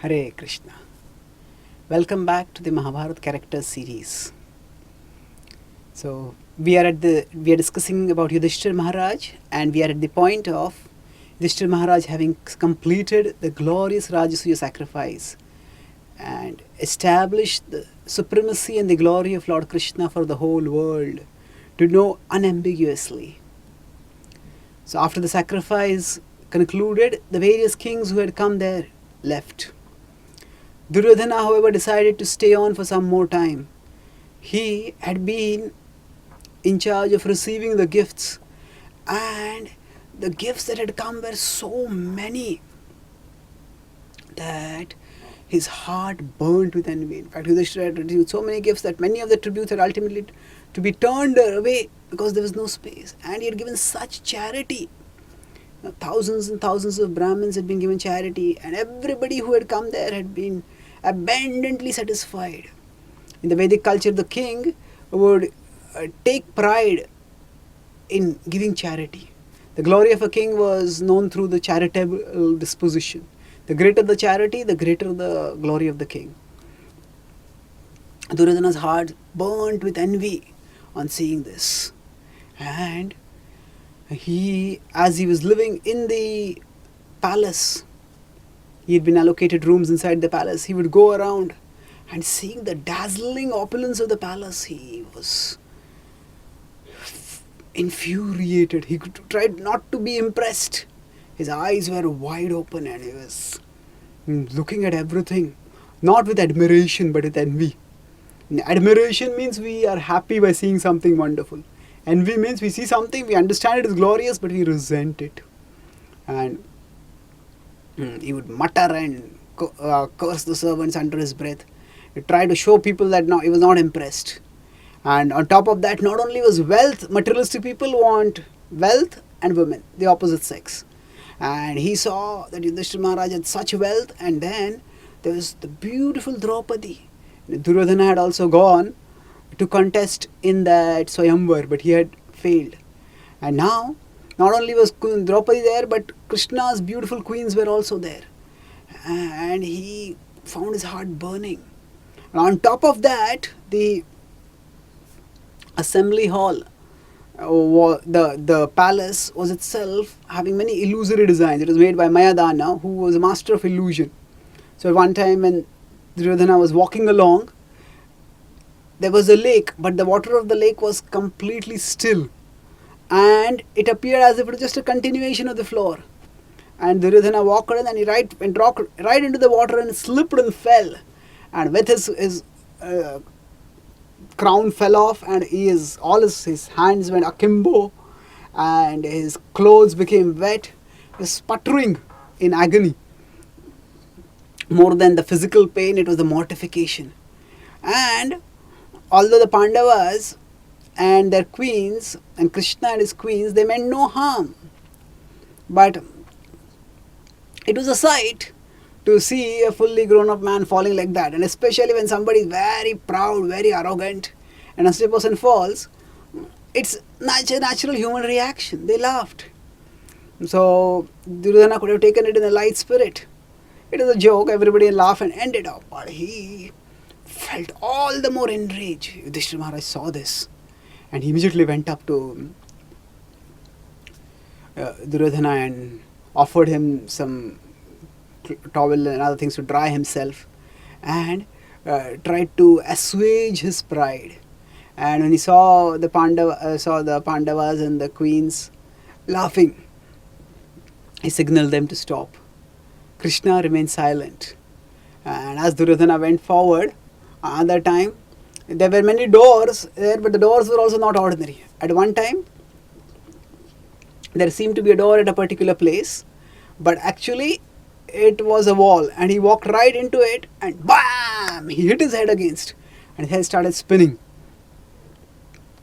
Hare Krishna. Welcome back to the Mahabharata Characters series. So we are discussing about Yudhishtira Maharaj, and we are at the point of Yudhishtira Maharaj having completed the glorious Rajasuya sacrifice and established the supremacy and the glory of Lord Krishna for the whole world to know unambiguously. So after the sacrifice concluded, the various kings who had come there left. Duryodhana, however, decided to stay on for some more time. He had been in charge of receiving the gifts, and the gifts that had come were so many that his heart burnt with envy. In fact, Yudhishthira had received so many gifts that many of the tributes had ultimately to be turned away because there was no space. And he had given such charity. Thousands and thousands of Brahmins had been given charity, and everybody who had come there had been abundantly satisfied. In the Vedic culture, the king would take pride in giving charity. The glory of a king was known through the charitable disposition. The greater the charity, the greater the glory of the king. Duryodhana's heart burnt with envy on seeing this. And as he was living in the palace, he had been allocated rooms inside the palace. He would go around and seeing the dazzling opulence of the palace, he was infuriated. He tried not to be impressed. His eyes were wide open and he was looking at everything, not with admiration but with envy. Admiration means we are happy by seeing something wonderful. Envy means we see something, we understand it is glorious, but we resent it. And he would mutter and curse the servants under his breath. He tried to show people that he was not impressed. And on top of that, not only was wealth, materialistic people want wealth and women, the opposite sex. And he saw that Yudhishthira Maharaj had such wealth, and then there was the beautiful Draupadi. Duryodhana had also gone to contest in that Swayamvar, but he had failed. And now, not only was Draupadi there, but Krishna's beautiful queens were also there. And he found his heart burning. And on top of that, the assembly hall, the palace was itself having many illusory designs. It was made by Mayadana, who was a master of illusion. So at one time when Duryodhana was walking along, there was a lake, but the water of the lake was completely still. And it appeared as if it was just a continuation of the floor. And Duryodhana walked and then he went right into the water and slipped and fell. And with his crown fell off, and all his hands went akimbo, and his clothes became wet. He was sputtering in agony. More than the physical pain, it was the mortification. And although the Pandavas and their queens, and Krishna and his queens, they meant no harm, but it was a sight to see a fully grown up man falling like that. And especially when somebody is very proud, very arrogant, and a person falls, it's a natural human reaction. They laughed. So Duryodhana could have taken it in a light spirit. It was a joke, everybody laughed and ended up. But he felt all the more enraged. Yudhishthira Maharaj saw this, and he immediately went up to Duryodhana and offered him some towel and other things to dry himself, and tried to assuage his pride. And when he saw the Pandavas and the queens laughing, he signaled them to stop. Krishna remained silent. And as Duryodhana went forward, another time, there were many doors there, but the doors were also not ordinary. At one time, there seemed to be a door at a particular place, but actually it was a wall, and he walked right into it, and BAM! He hit his head against, and his head started spinning.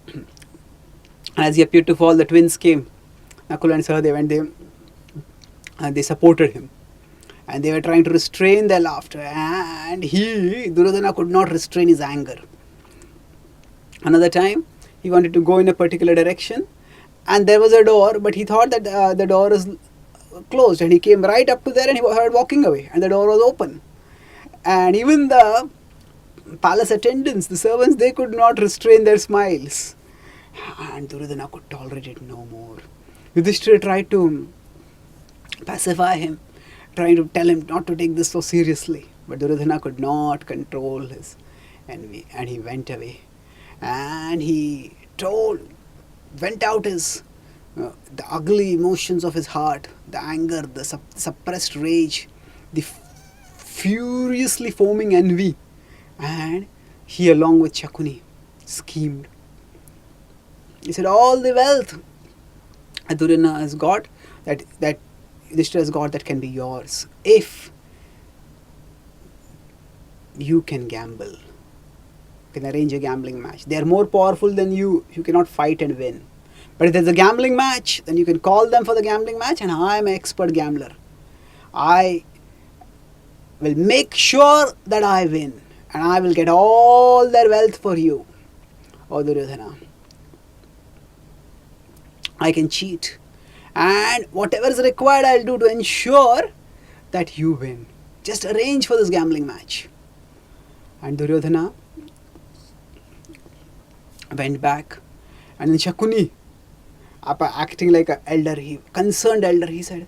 And as he appeared to fall, the twins came, Nakula and Sahadev, and they supported him. And they were trying to restrain their laughter, and Duryodhana could not restrain his anger. Another time, he wanted to go in a particular direction, and there was a door, but he thought that the door is closed, and he came right up to there and he started walking away, and the door was open. And even the palace attendants, the servants, they could not restrain their smiles. And Duryodhana could tolerate it no more. Yudhisthira tried to pacify him, trying to tell him not to take this so seriously. But Duryodhana could not control his envy, and he went away. And he went out his the ugly emotions of his heart, the anger, the suppressed rage, the furiously foaming envy. And he, along with Shakuni, schemed. He said, all the wealth that Duryodhana has got, that Yudhishthira has got, that can be yours, if you can gamble, can arrange a gambling match. They are more powerful than you. You cannot fight and win. But if there's a gambling match, then you can call them for the gambling match, and I am an expert gambler. I will make sure that I win, and I will get all their wealth for you, O Duryodhana. I can cheat, and whatever is required I'll do to ensure that you win. Just arrange for this gambling match. And Duryodhana went back, and then Shakuni, acting like an elder, concerned elder, he said,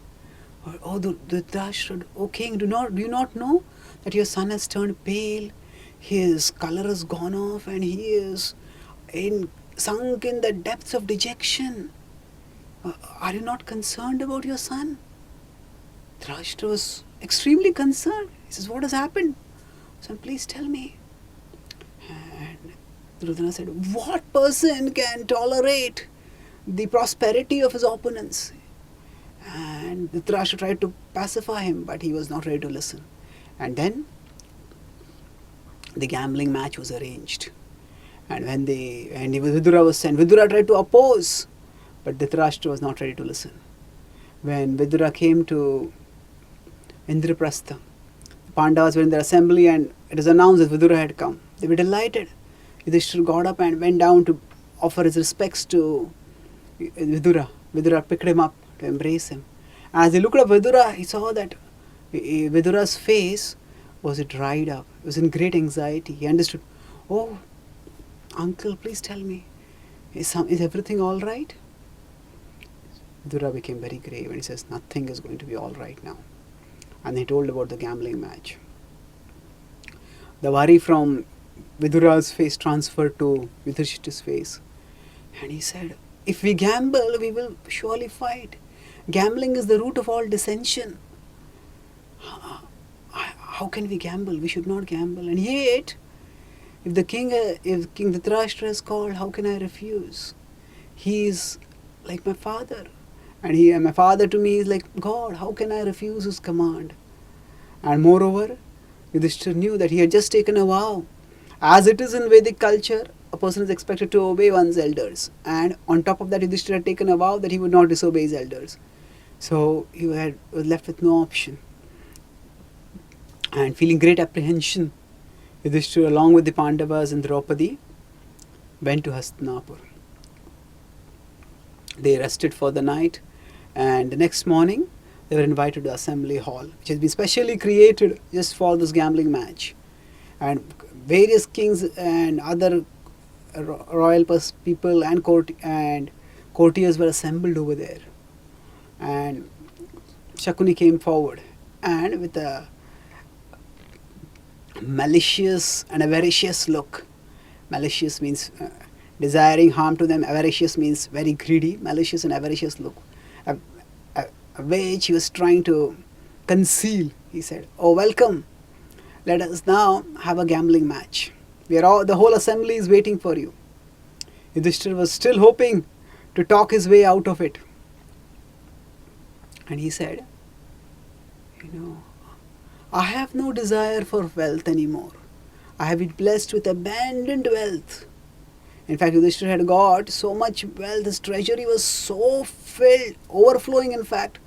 "Oh, Dhritarashtra, O king, do you not know that your son has turned pale? His color has gone off, and he is sunk in the depths of dejection. Are you not concerned about your son?" Dhritarashtra was extremely concerned. He says, "What has happened? Son, please tell me." And Duryodhana said, "What person can tolerate the prosperity of his opponents?" And Dhritarashtra tried to pacify him, but he was not ready to listen. And then the gambling match was arranged. And when Vidura was sent, Vidura tried to oppose, but Dhritarashtra was not ready to listen. When Vidura came to Indraprastha, the Pandavas were in their assembly, and it was announced that Vidura had come. They were delighted. Yudhishthira got up and went down to offer his respects to Vidura. Vidura picked him up to embrace him. As he looked at Vidura, he saw that Vidura's face was dried up. He was in great anxiety. He understood, "Oh, uncle, please tell me, is everything all right?" Vidura became very grave and he says, "Nothing is going to be all right now." And he told about the gambling match. The worry from Vidura's face transferred to Yudhishthira's face. And he said, "If we gamble, we will surely fight. Gambling is the root of all dissension. How can we gamble? We should not gamble. And yet, if King Dhritarashtra is called, how can I refuse? He is like my father. And my father to me is like God. How can I refuse his command?" And moreover, Yudhishthira knew that he had just taken a vow. As it is in Vedic culture, a person is expected to obey one's elders. And on top of that, Yudhishthira had taken a vow that he would not disobey his elders. So he was left with no option. And feeling great apprehension, Yudhishthira, along with the Pandavas and Draupadi, went to Hastinapura. They rested for the night, and the next morning they were invited to the assembly hall, which has been specially created just for this gambling match. And various kings and other royal people and courtiers were assembled over there. And Shakuni came forward, and with a malicious and avaricious look. Malicious means desiring harm to them. Avaricious means very greedy. Malicious and avaricious look, which he was trying to conceal. He said, "Oh, welcome. Let us now have a gambling match. The whole assembly is waiting for you." Yudhishthira was still hoping to talk his way out of it. And he said, "I have no desire for wealth anymore. I have been blessed with abundant wealth." In fact, Yudhishthira had got so much wealth, his treasury was so filled, overflowing in fact,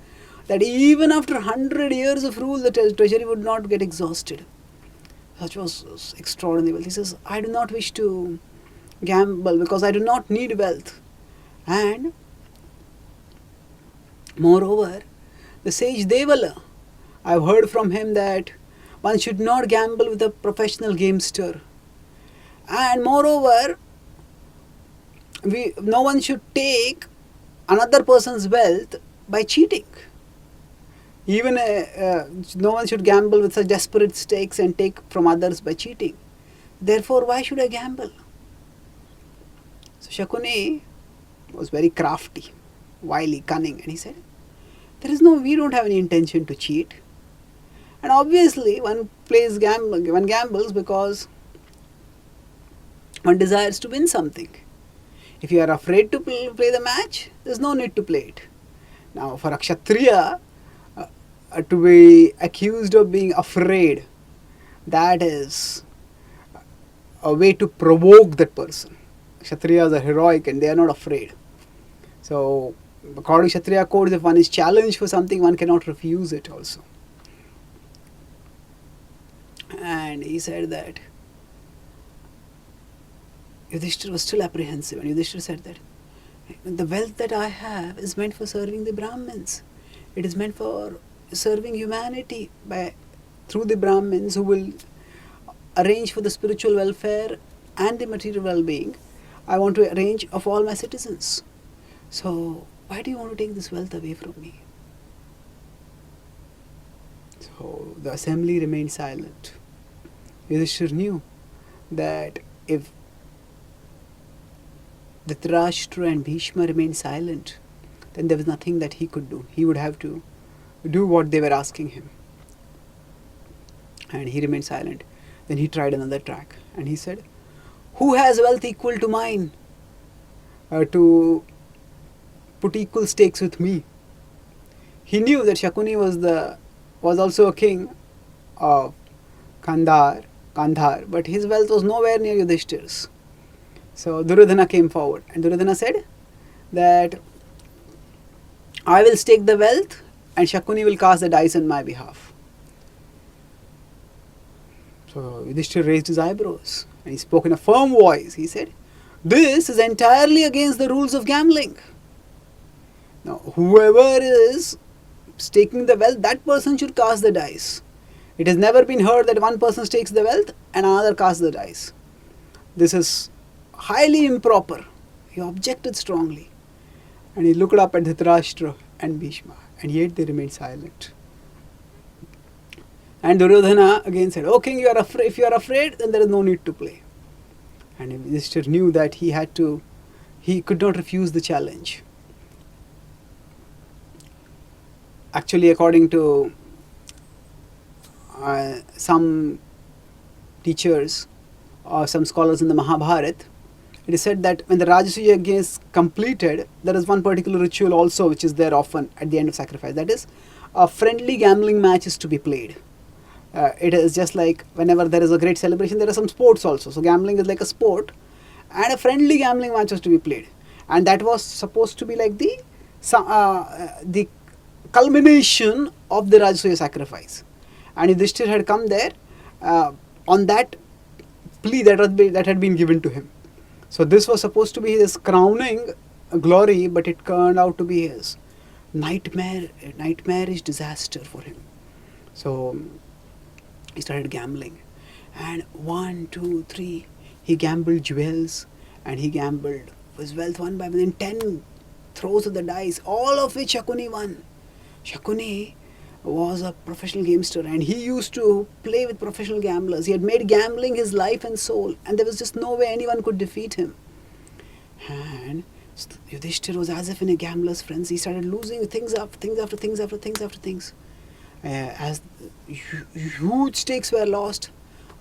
that even after 100 years of rule, the treasury would not get exhausted. Such was extraordinary wealth. He says, "I do not wish to gamble because I do not need wealth." And moreover, the sage Devala, I've heard from him that One should not gamble with a professional gamester. And moreover, no one should take another person's wealth by cheating. Even no one should gamble with such desperate stakes and take from others by cheating. Therefore, why should I gamble? So Shakuni was very crafty, wily, cunning, and he said, we don't have any intention to cheat. And obviously, one gambles because one desires to win something. If you are afraid to play the match, there's no need to play it. Now, for a Kshatriya to be accused of being afraid, that is a way to provoke that person. Kshatriyas are heroic and they are not afraid. So, according to Kshatriya codes, if one is challenged for something, one cannot refuse it also. And he said that Yudhishtira was still apprehensive, and Yudhishtira said that the wealth that I have is meant for serving the Brahmins. It is meant for serving humanity through the Brahmins who will arrange for the spiritual welfare and the material well-being. I want to arrange of all my citizens. So why do you want to take this wealth away from me? So the assembly remained silent. Yudhishthira knew that if Dhritarashtra and Bhishma remained silent, then there was nothing that he could do. He would have to do what they were asking him. And he remained silent. Then he tried another track and he said, who has wealth equal to mine to put equal stakes with me? He knew that Shakuni was also a king of Kandhar, but his wealth was nowhere near Yudhishthira's. So Duryodhana came forward and Duryodhana said that I will stake the wealth and Shakuni will cast the dice on my behalf. So Yudhishthira raised his eyebrows and he spoke in a firm voice. He said, this is entirely against the rules of gambling. Now whoever is staking the wealth, that person should cast the dice. It has never been heard that one person stakes the wealth and another casts the dice. This is highly improper. He objected strongly. And he looked up at Dhritarashtra and Bhishma, and yet they remained silent. And Duryodhana again said, O king, if you are afraid, then there is no need to play. And Yudhishthira knew that he could not refuse the challenge. Actually, according to some teachers or some scholars in the Mahabharata, it is said that when the Rajasuya yajna is completed, there is one particular ritual also which is there often at the end of sacrifice. That is, a friendly gambling match is to be played. It is just like whenever there is a great celebration, there are some sports also. So gambling is like a sport, and a friendly gambling match was to be played. And that was supposed to be like the culmination of the Rajasuya sacrifice. And Yudhishthira had come there on that plea that had been given to him. So this was supposed to be his crowning glory, but it turned out to be his nightmarish disaster for him. So he started gambling, and 1, 2, 3, he gambled jewels, and he gambled his wealth one by within 10 throws of the dice, all of which Shakuni won. Shakuni was a professional gamester, and he used to play with professional gamblers. He had made gambling his life and soul, and there was just no way anyone could defeat him. And Yudhishthira was as if in a gambler's frenzy. He started losing things after things after things after things after things. As huge stakes were lost,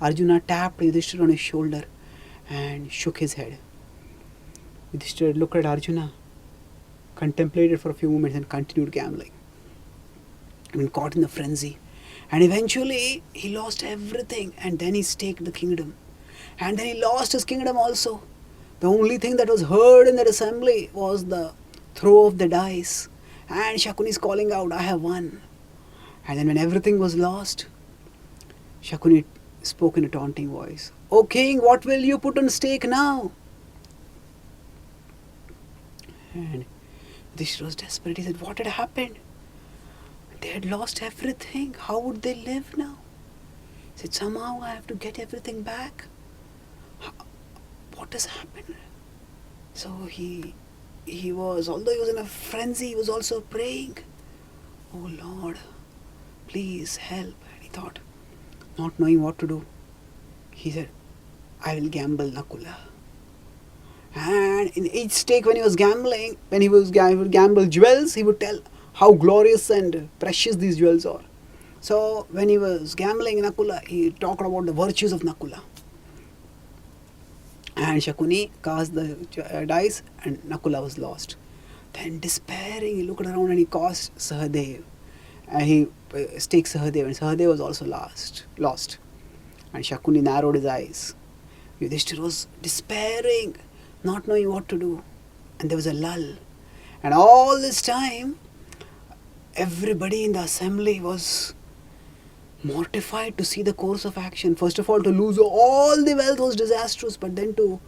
Arjuna tapped Yudhishthira on his shoulder and shook his head. Yudhishthira looked at Arjuna, contemplated for a few moments, and continued gambling. Caught in the frenzy, and eventually he lost everything, and then he staked the kingdom, and then he lost his kingdom also. The only thing that was heard in that assembly was the throw of the dice, and Shakuni is calling out, I have won. And then when everything was lost, Shakuni spoke in a taunting voice, O king, what will you put on stake now? And Yudhishthira was desperate. He said, what had happened? They had lost everything. How would they live now? He said, somehow I have to get everything back. What has happened? So he was, although he was in a frenzy, he was also praying. Oh Lord, please help. And he thought, not knowing what to do, he said, I will gamble Nakula. And in each stake when he was gambling, when he would gamble jewels, he would tell how glorious and precious these jewels are. So when he was gambling Nakula, he talked about the virtues of Nakula. And Shakuni cast the dice and Nakula was lost. Then despairing, he looked around and he cast Sahadev. And he staked Sahadev, and Sahadev was also lost. And Shakuni narrowed his eyes. Yudhisthira was despairing, not knowing what to do. And there was a lull. And all this time, everybody in the assembly was mortified to see the course of action. First of all, to lose all the wealth was disastrous, but then to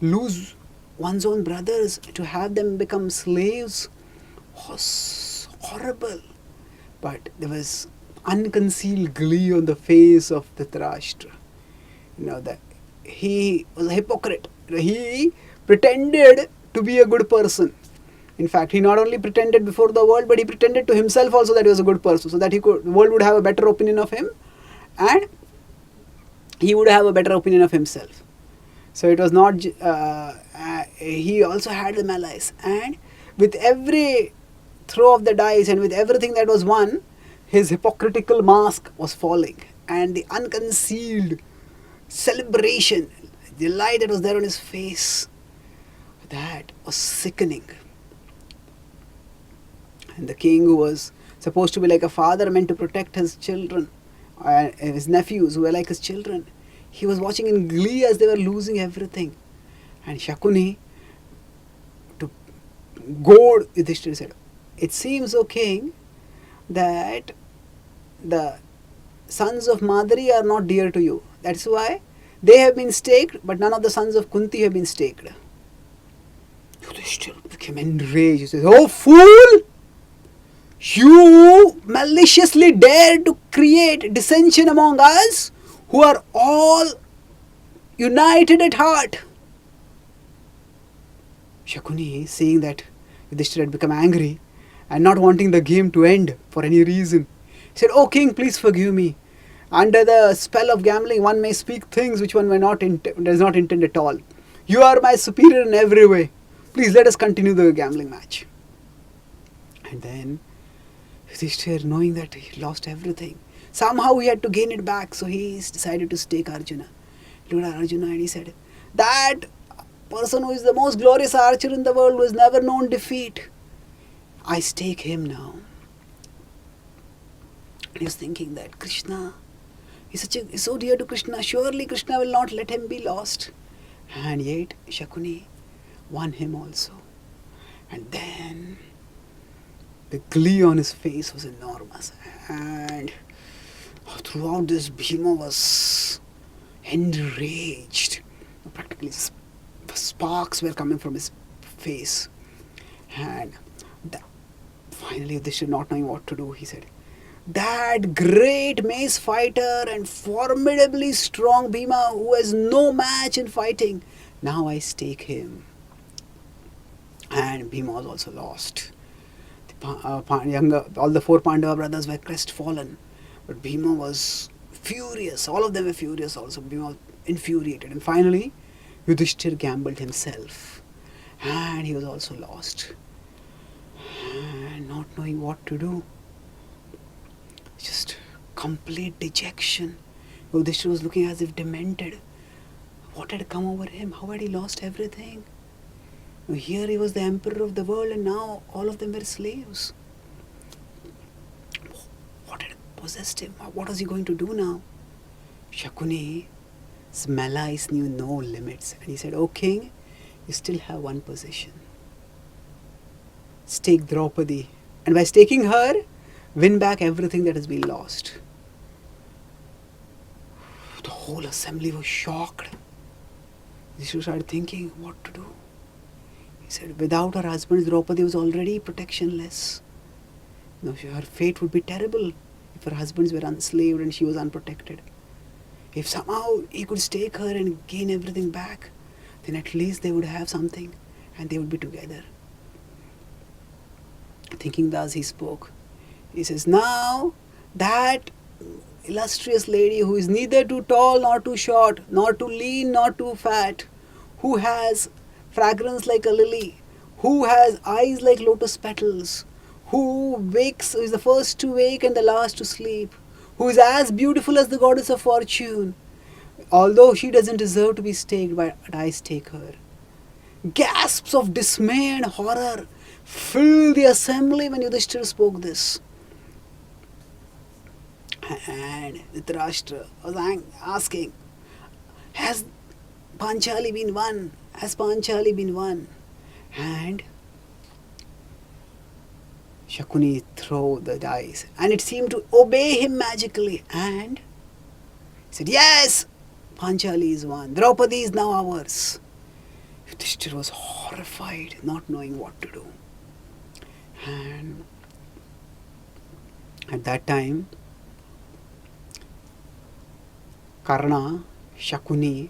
lose one's own brothers, to have them become slaves, was horrible. But there was unconcealed glee on the face of Dhritarashtra. That he was a hypocrite. He pretended to be a good person. In fact, he not only pretended before the world, but he pretended to himself also that he was a good person, so that the world would have a better opinion of him, and he would have a better opinion of himself. So it was not. He also had the malice, and with every throw of the dice and with everything that was won, his hypocritical mask was falling, and the unconcealed celebration, the light that was there on his face, that was sickening. And the king, who was supposed to be like a father meant to protect his children, his nephews who were like his children, he was watching in glee as they were losing everything. And Shakuni, to goad Yudhishthira, said, it seems, O king, that the sons of Madari are not dear to you. That's why they have been staked, but none of the sons of Kunti have been staked. Yudhishthira became enraged. He says, oh fool! You maliciously dare to create dissension among us who are all united at heart. Shakuni, seeing that Yudhishthira had become angry and not wanting the game to end for any reason, said, O king, please forgive me. Under the spell of gambling, one may speak things which one does not intend at all. You are my superior in every way. Please let us continue the gambling match. And then Yudhishthira, knowing that he lost everything, somehow he had to gain it back, so he decided to stake Arjuna. He looked at Arjuna and he said, that person who is the most glorious archer in the world, who has never known defeat, I stake him now. And he was thinking that Krishna is so dear to Krishna, surely Krishna will not let him be lost. And yet Shakuni won him also. And then the glee on his face was enormous, and throughout this Bhima was enraged. Practically sparks were coming from his face. And finally Yudhishthira, not knowing what to do, he said, that great mace fighter and formidably strong Bhima, who has no match in fighting, now I stake him. And Bhima was also lost. All the four Pandava brothers were crestfallen, but Bhima was furious. All of them were furious also. Bhima was infuriated, and finally Yudhishthira gambled himself, and he was also lost. And not knowing what to do, just complete dejection. Yudhishthira was looking as if demented. What had come over him? How had he lost everything? Here he was the emperor of the world, and now all of them were slaves. What had possessed him? What was he going to do now? Shakuni's malice knew no limits, and he said, O king, you still have one position. Stake Draupadi, and by staking her, win back everything that has been lost. The whole assembly was shocked. They started thinking what to do. He said, without her husband, Draupadi was already protectionless. Her fate would be terrible if her husbands were enslaved and she was unprotected. If somehow he could stake her and gain everything back, then at least they would have something and they would be together. Thinking thus, he spoke. He says, now that illustrious lady who is neither too tall nor too short, nor too lean nor too fat, who has fragrance like a lily, who has eyes like lotus petals, who is the first to wake and the last to sleep, who is as beautiful as the goddess of fortune, although she doesn't deserve to be staked, but I stake her. Gasps of dismay and horror filled the assembly when Yudhisthira spoke this. And Dhritarashtra was asking, has Panchali been won? Has Panchali been won? And Shakuni threw the dice and it seemed to obey him magically, and he said, yes, Panchali is won. Draupadi is now ours. Yudhishthira was horrified, not knowing what to do. And at that time, Karna, Shakuni,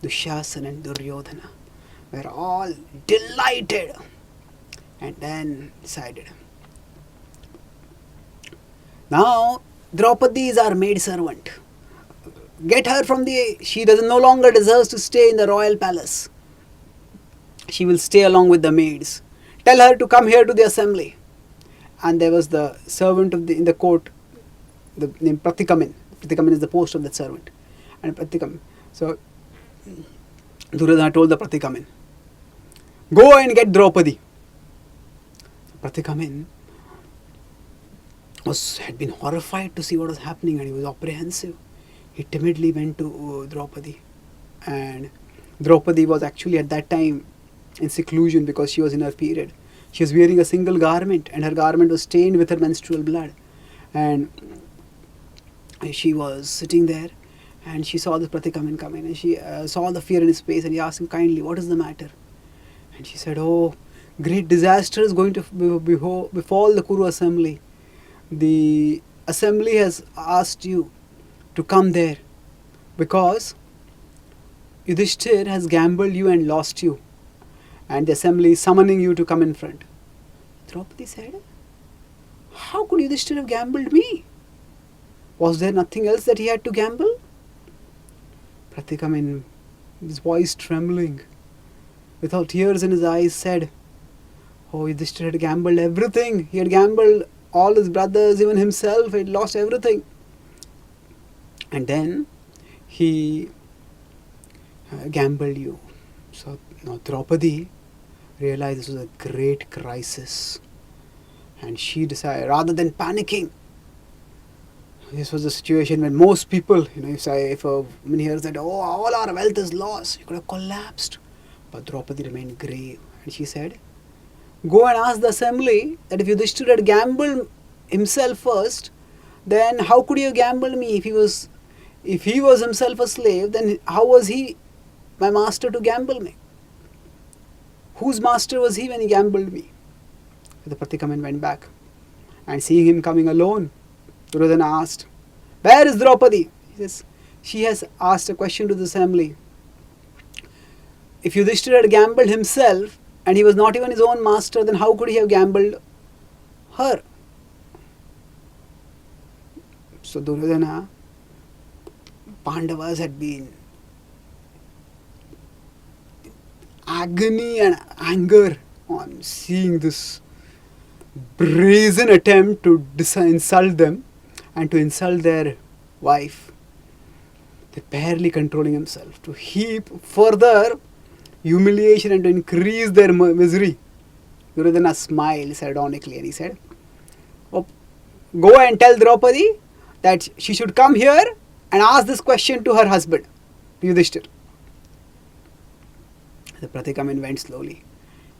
Dushyasana and Duryodhana were all delighted and then decided, now Draupadi is our maid servant. Get her from she no longer deserves to stay in the royal palace. She will stay along with the maids. Tell her to come here to the assembly. And there was the servant in the court, named Pratikamin. Pratikamin is the post of that servant. And Pratikamin. So Duryodhana told the Pratikamin, go and get Draupadi. Pratikamin had been horrified to see what was happening and he was apprehensive. He timidly went to Draupadi, and Draupadi was actually at that time in seclusion because she was in her period. She was wearing a single garment and her garment was stained with her menstrual blood, and she was sitting there and she saw the Pratikamin come in and she saw the fear in his face, and he asked him kindly, what is the matter? And she said, oh, great disaster is going to befall the Kuru assembly. The assembly has asked you to come there because Yudhishthira has gambled you and lost you, and the assembly is summoning you to come in front. Draupadi said, how could Yudhishthira have gambled me? Was there nothing else that he had to gamble? Pratikamin, his voice trembling, with all tears in his eyes, said, oh, Yudhishthira had gambled everything. He had gambled all his brothers, even himself. He had lost everything. And then he gambled you. So now Draupadi realized this was a great crisis, and she decided, rather than panicking, this was a situation when most people, if a woman hears that, oh, all our wealth is lost, you could have collapsed. But Draupadi remained grave, and she said, go and ask the assembly that if Yudhishthira had gambled himself first, then how could he have gambled me? If he was himself a slave, then how was he my master to gamble me? Whose master was he when he gambled me? So the Pratikamin went back, and seeing him coming alone, Duryodhana asked, where is Draupadi? He says, she has asked a question to the assembly. If Yudhishthira had gambled himself and he was not even his own master, then how could he have gambled her? So Duryodhana, Pandavas had been agony and anger on seeing this brazen attempt to insult them and to insult their wife. They're barely controlling himself to heap further humiliation and to increase their misery. Duryodhana smiled sardonically and he said, oh, go and tell Draupadi that she should come here and ask this question to her husband, Yudhishthira. The Pratikamin went slowly.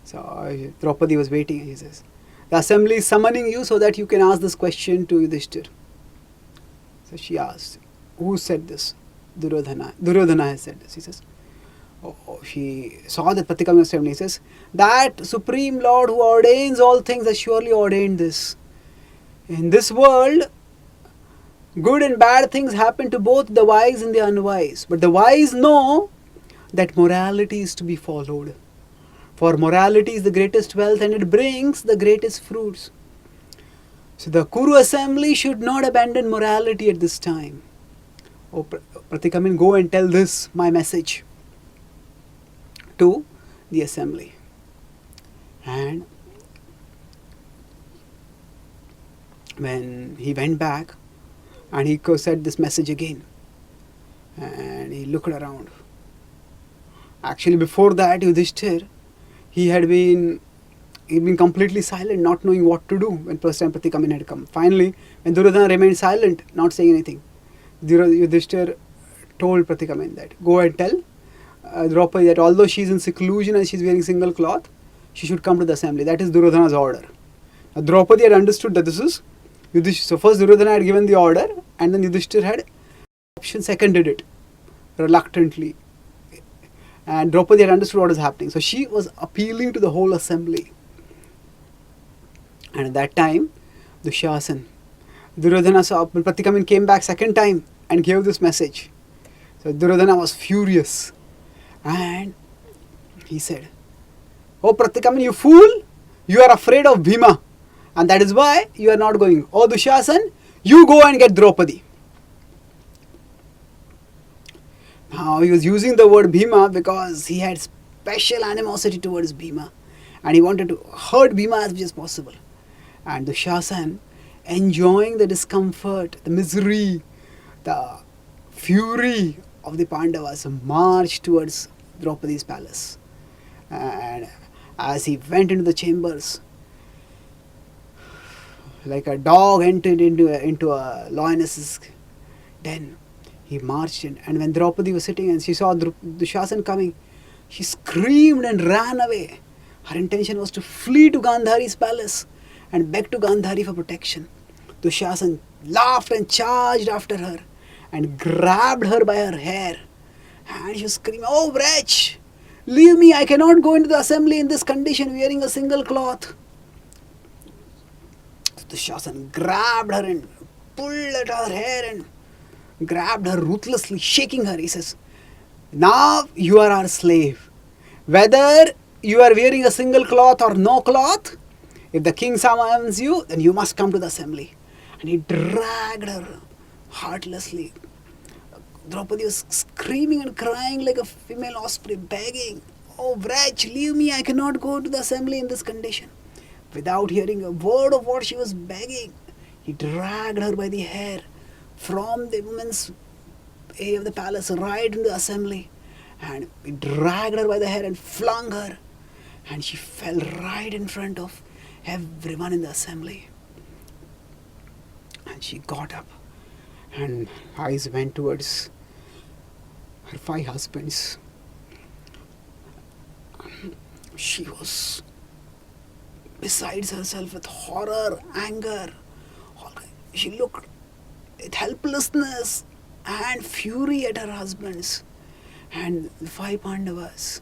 So Draupadi was waiting. He says, the assembly is summoning you so that you can ask this question to Yudhishthira. So she asked, who said this? Duryodhana. Duryodhana has said this. He says, she saw that Pratikamin was trembling. He says, that Supreme Lord who ordains all things has surely ordained this. In this world, Good and bad things happen to both the wise and the unwise. But the wise know that morality is to be followed. For morality is the greatest wealth and it brings the greatest fruits. So the Kuru assembly should not abandon morality at this time. Oh, Pratikamin, go and tell this, my message, to the assembly. And when he went back and he said this message again, and he looked around. Actually, before that, Yudhisthira, he'd been completely silent, not knowing what to do when first time Pratikamin had come. Finally, when Duryodhana remained silent, not saying anything, Yudhisthira told Pratikamin that go and tell Draupadi that although she is in seclusion and she is wearing single cloth, she should come to the assembly. That is Duryodhana's order. Now, Draupadi had understood that this is Yudhisthira. So first Duryodhana had given the order, and then Yudhisthira had seconded it reluctantly. And Draupadi had understood what was happening. So she was appealing to the whole assembly. And at that time, Duryodhana saw, Pratikamin came back second time and gave this message. So Duryodhana was furious. And he said, "Oh Pratikamin, you fool! You are afraid of Bhima. And that is why you are not going. Oh Dushasan, you go and get Draupadi." Now he was using the word Bhima because he had special animosity towards Bhima. And he wanted to hurt Bhima as much as possible. And Dushasan, enjoying the discomfort, the misery, the fury of the Pandavas, marched towards Draupadi's palace. And as he went into the chambers, like a dog entered into a lioness's den, he marched in. And when Draupadi was sitting and she saw Dushasan coming, she screamed and ran away. Her intention was to flee to Gandhari's palace and beg to Gandhari for protection. Dushasan laughed and charged after her and grabbed her by her hair. And she was screaming, "Oh wretch! Leave me, I cannot go into the assembly in this condition wearing a single cloth." Dushasan grabbed her and pulled at her hair and grabbed her ruthlessly, shaking her. He says, "Now you are our slave. Whether you are wearing a single cloth or no cloth, if the king summons you, then you must come to the assembly." And he dragged her heartlessly. Draupadi was screaming and crying like a female osprey, begging, "Oh wretch, leave me, I cannot go to the assembly in this condition." Without hearing a word of what she was begging, he dragged her by the hair from the women's area of the palace right into the assembly. And he dragged her by the hair and flung her. And she fell right in front of everyone in the assembly. And she got up and eyes went towards her 5 husbands. She was besides herself with horror, anger. She looked with helplessness and fury at her husbands and the 5 Pandavas.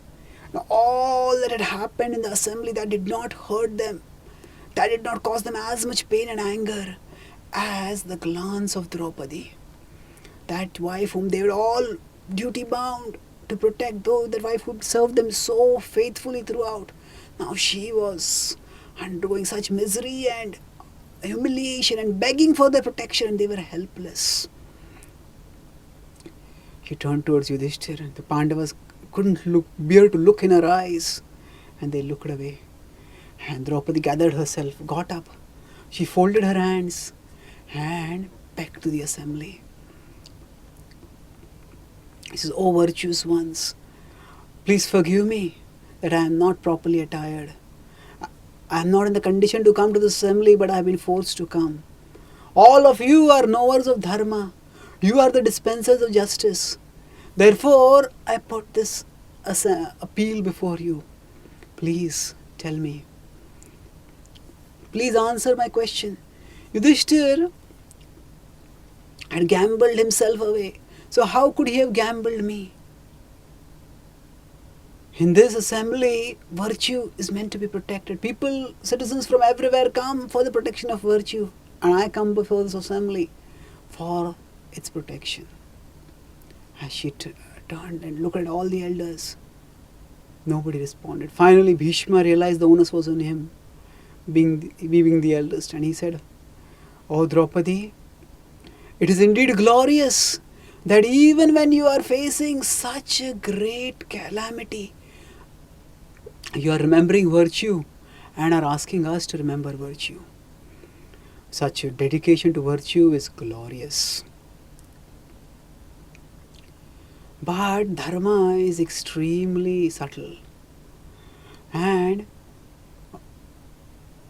Now all that had happened in the assembly, that did not hurt them, that did not cause them as much pain and anger as the glance of Draupadi, that wife whom they were all duty bound to protect, though that wife who served them so faithfully throughout. Now she was undergoing such misery and humiliation and begging for their protection, and they were helpless. She turned towards Yudhisthira. The Pandavas couldn't bear to look in her eyes, and they looked away. And Draupadi gathered herself, got up. She folded her hands and back to the assembly. He says, "Oh virtuous ones, please forgive me that I am not properly attired. I am not in the condition to come to the assembly, but I have been forced to come. All of you are knowers of dharma. You are the dispensers of justice. Therefore, I put this as an appeal before you. Please tell me. Please answer my question." Yudhisthira had gambled himself away. So how could he have gambled me? In this assembly, virtue is meant to be protected. People, citizens from everywhere come for the protection of virtue. And I come before this assembly for its protection. As she turned and looked at all the elders, nobody responded. Finally, Bhishma realized the onus was on him, being the eldest, and he said, "O Draupadi, it is indeed glorious that even when you are facing such a great calamity, you are remembering virtue and are asking us to remember virtue. Such a dedication to virtue is glorious. But dharma is extremely subtle, and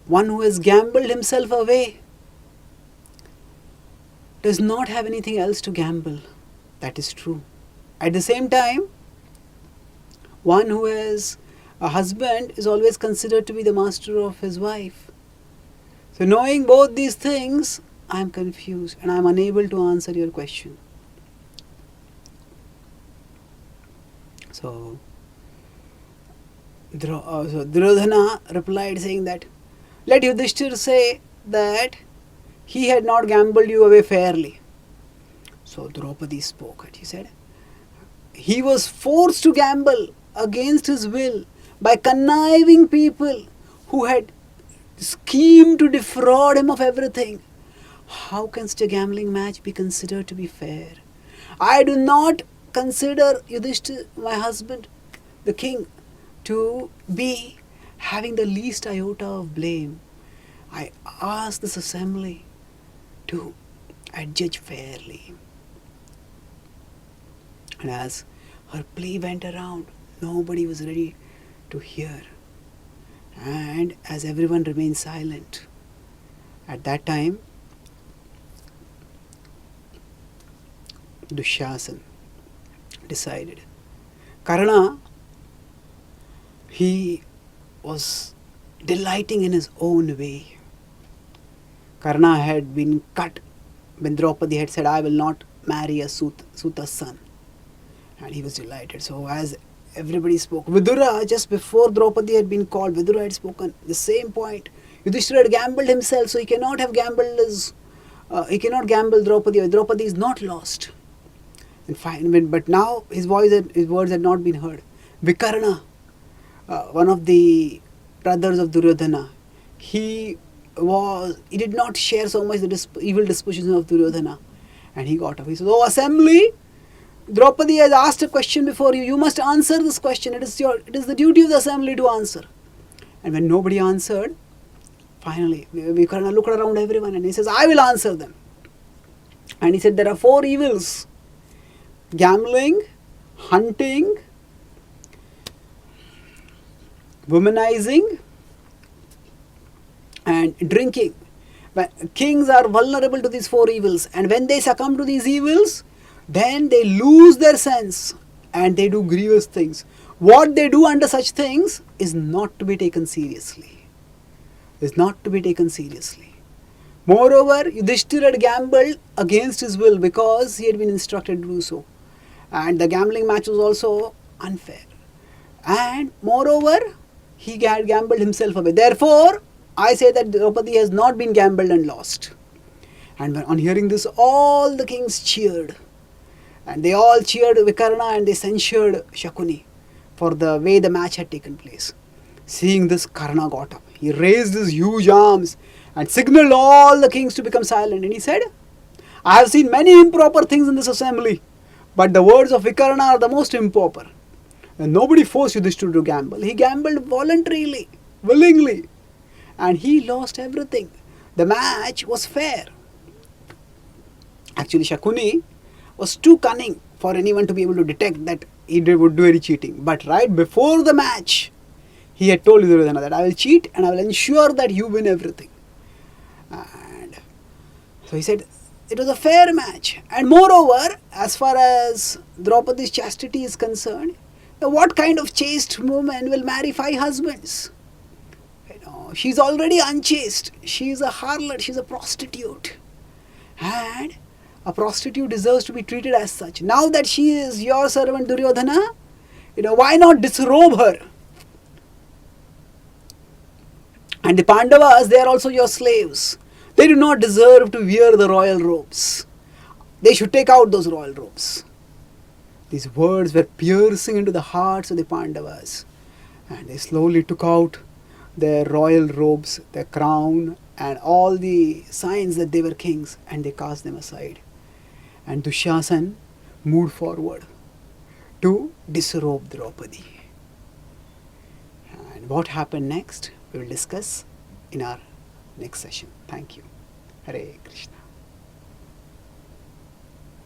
one who has gambled himself away does not have anything else to gamble. That is true. At the same time, one who has a husband is always considered to be the master of his wife. So knowing both these things, I am confused and I am unable to answer your question." So Duryodhana replied saying that, "Let Yudhisthira say that he had not gambled you away fairly." So Draupadi spoke and he said, "He was forced to gamble against his will by conniving people who had schemed to defraud him of everything. How can such a gambling match be considered to be fair? I do not consider Yudhishthira, my husband, the king, to be having the least iota of blame. I ask this assembly to adjudge fairly." And as her plea went around, nobody was ready to hear. And as everyone remained silent, at that time, Dushasan decided. Karna, he was delighting in his own way. Karna had been cut when Draupadi had said, "I will not marry a Suta's son." And he was delighted. So as everybody spoke, Vidura, just before Draupadi had been called, Vidura had spoken the same point. Yudhishthira had gambled himself, so he cannot have gambled he cannot gamble Draupadi. Draupadi is not lost. And fine, but now his words had not been heard. Vikarna, one of the brothers of Duryodhana, he did not share so much the evil disposition of Duryodhana, and he got up. He said, "Oh assembly, Draupadi has asked a question before you. You must answer this question. It is the duty of the assembly to answer." And when nobody answered, finally Vikarna looked around everyone and he says, "I will answer them." And he said, "There are 4 evils: gambling, hunting, womanizing, and drinking. Kings are vulnerable to these 4 evils, and when they succumb to these evils, then they lose their sense and they do grievous things. What they do under such things is not to be taken seriously. Moreover, Yudhishthira had gambled against his will because he had been instructed to do so. And the gambling match was also unfair. And moreover, he had gambled himself away. Therefore, I say that Draupadi has not been gambled and lost." And on hearing this, all the kings cheered. And they all cheered Vikarna and they censured Shakuni for the way the match had taken place. Seeing this, Karna got up. He raised his huge arms and signaled all the kings to become silent. And he said, "I have seen many improper things in this assembly, but the words of Vikarna are the most improper." And nobody forced Yudhishthira to gamble. He gambled voluntarily, willingly. And he lost everything. The match was fair. Actually, Shakuni was too cunning for anyone to be able to detect that he would do any cheating. But right before the match, he had told Duryodhana that, "I will cheat and I will ensure that you win everything." And so he said it was a fair match. And moreover, as far as Draupadi's chastity is concerned, what kind of chaste woman will marry 5 husbands? She's already unchaste. She's a harlot. She's a prostitute. And a prostitute deserves to be treated as such. Now that she is your servant Duryodhana, why not disrobe her? And the Pandavas, they are also your slaves. They do not deserve to wear the royal robes. They should take out those royal robes. These words were piercing into the hearts of the Pandavas, and they slowly took out their royal robes, their crown, and all the signs that they were kings, and they cast them aside. And Dushasan moved forward to disrobe Draupadi. And what happened next, we will discuss in our next session. Thank you. Hare Krishna.